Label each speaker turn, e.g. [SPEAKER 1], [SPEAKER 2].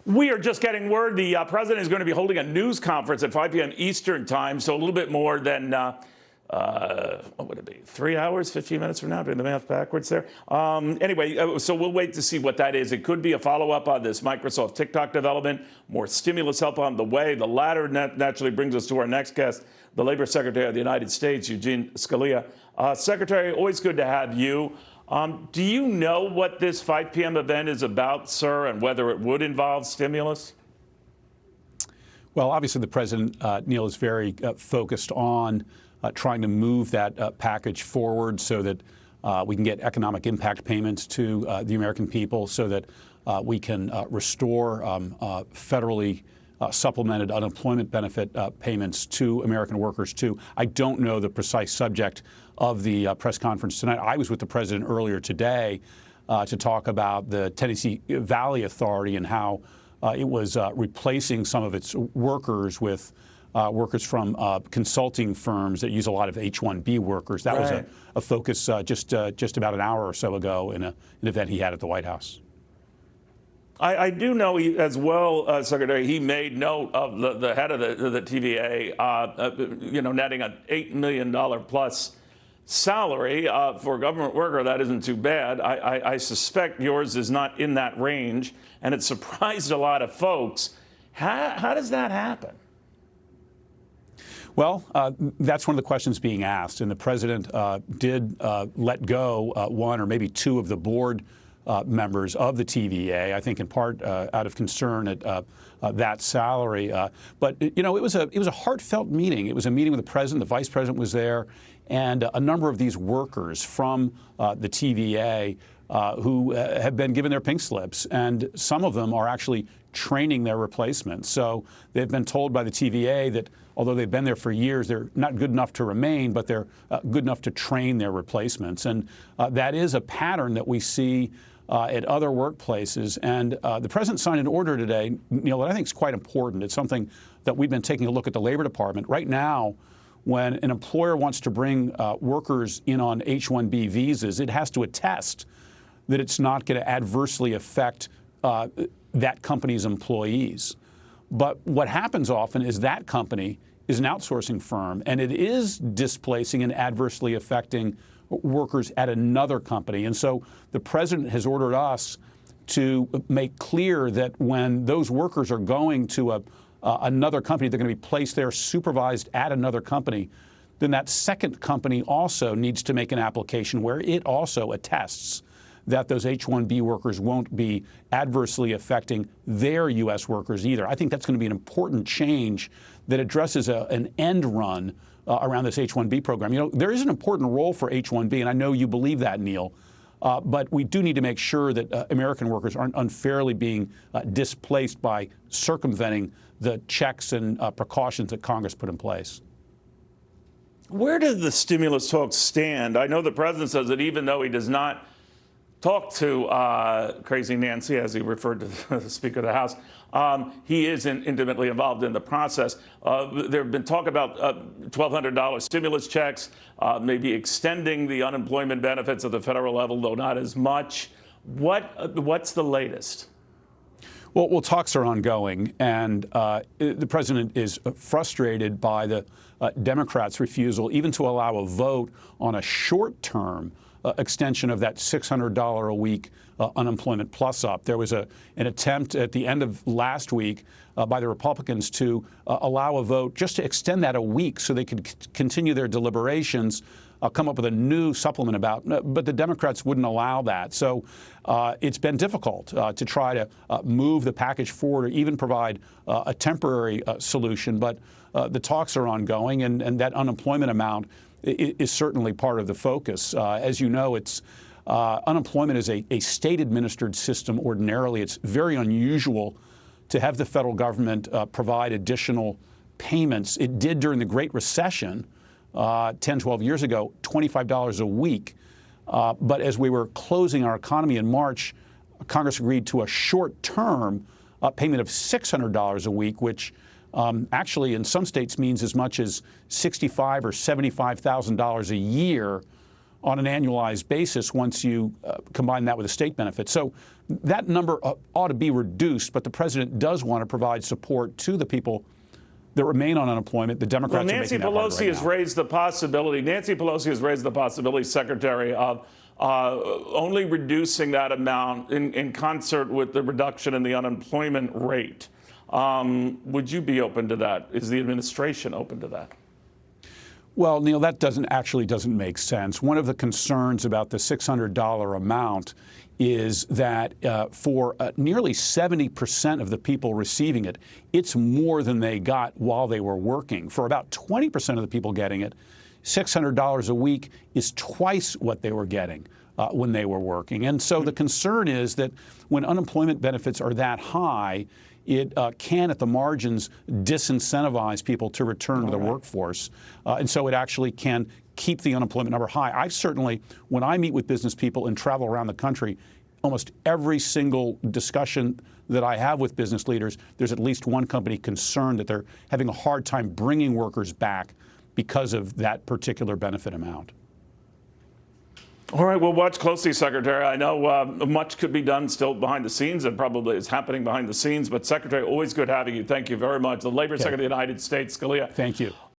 [SPEAKER 1] We are just getting word the president is going to be holding a news conference at 5 p.m. Eastern time, so a little bit more than, what would it be, 3 hours, 15 minutes from now, doing the math backwards there. Anyway, so we'll wait to see what that is. It could be a follow-up on this Microsoft TikTok development, more stimulus help on the way. The latter naturally brings us to our next guest, the Labor Secretary of the United States, Eugene Scalia. Secretary, always good to have you. Do you know what this 5 p.m. event is about, sir, and whether it would involve stimulus?
[SPEAKER 2] Well, obviously, the president, Neil, is very focused on trying to move that package forward so that we can get economic impact payments to the American people, so that we can restore federally supplemented unemployment benefit payments to American workers, too. I don't know the precise subject of the press conference tonight. I was with the president earlier today to talk about the Tennessee Valley Authority and how it was replacing some of its workers with workers from consulting firms that use a lot of H-1B workers. That was a focus just about an hour or so ago in an event he had at the White House.
[SPEAKER 1] I do know as well, Secretary, he made note of the head of the TVA, netting an $8 million plus salary for a government worker. That isn't too bad. I suspect yours is not in that range, and it surprised a lot of folks. How does that happen?
[SPEAKER 2] Well, that's one of the questions being asked, and the president did let go one or maybe two of the board members of the TVA, I think in part out of concern at that salary. But it was a heartfelt meeting. It was a meeting with the president. The vice president was there, and a number of these workers from the TVA who have been given their pink slips, and some of them are actually training their replacements. So they've been told by the TVA that although they've been there for years, they're not good enough to remain, but they're good enough to train their replacements. And that is a pattern that we see at other workplaces. And the president signed an order today, Neil, that I think is quite important. It's something that we've been taking a look at the Labor Department. Right now, when an employer wants to bring workers in on H-1B visas, it has to attest that it's not going to adversely affect that company's employees. But what happens often is that company is an outsourcing firm, and it is displacing and adversely affecting workers at another company. And so the president has ordered us to make clear that when those workers are going to another company, they're going to be placed there, supervised at another company, then that second company also needs to make an application where it also attests that those H-1B workers won't be adversely affecting their U.S. workers either. I think that's going to be an important change that addresses an end run around this H-1B program. There is an important role for H-1B, and I know you believe that, Neil, but we do need to make sure that American workers aren't unfairly being displaced by circumventing the checks and precautions that Congress put in place.
[SPEAKER 1] Where does the stimulus talks stand? I know the president says that even though he does not talk to Crazy Nancy, as he referred to the Speaker of the House, he is intimately involved in the process. There have been talk about $1,200 stimulus checks, maybe extending the unemployment benefits at the federal level, though not as much. What's the latest?
[SPEAKER 2] Well, talks are ongoing, and the president is frustrated by the Democrats' refusal even to allow a vote on a short-term extension of that $600 a week unemployment plus up. There was an attempt at the end of last week by the Republicans to allow a vote just to extend that a week so they could continue their deliberations, come up with a new supplement but the Democrats wouldn't allow that. So it's been difficult to try to move the package forward or even provide a temporary solution. But the talks are ongoing, and that unemployment amount is certainly part of the focus. As you know, unemployment is a state-administered system ordinarily. It's very unusual to have the federal government provide additional payments. It did during the Great Recession 10, 12 years ago, $25 a week. But as we were closing our economy in March, Congress agreed to a short-term payment of $600 a week, which actually in some states means as much as $65,000 or $75,000 a year on an annualized basis once you combine that with a state benefit. So that number ought to be reduced, but the president does want to provide support to the people that remain on unemployment. The Democrats are making that harder right now.
[SPEAKER 1] Nancy Pelosi has raised the possibility, Secretary, of only reducing that amount in concert with the reduction in the unemployment rate. Would you be open to that? Is the administration open to that?
[SPEAKER 2] Well, Neil, that doesn't make sense. One of the concerns about the $600 amount is that for nearly 70% of the people receiving it, it's more than they got while they were working. For about 20% of the people getting it, $600 a week is twice what they were getting when they were working. And so the concern is that when unemployment benefits are that high, it can, at the margins, disincentivize people to return to the workforce. And so it actually can keep the unemployment number high. I certainly, when I meet with business people and travel around the country, almost every single discussion that I have with business leaders, there's at least one company concerned that they're having a hard time bringing workers back because of that particular benefit amount.
[SPEAKER 1] All right, we'll watch closely, Secretary. I know much could be done still behind the scenes, and probably is happening behind the scenes. But, Secretary, always good having you. Thank you very much. The Labor Secretary of the United States, Scalia.
[SPEAKER 2] Thank you.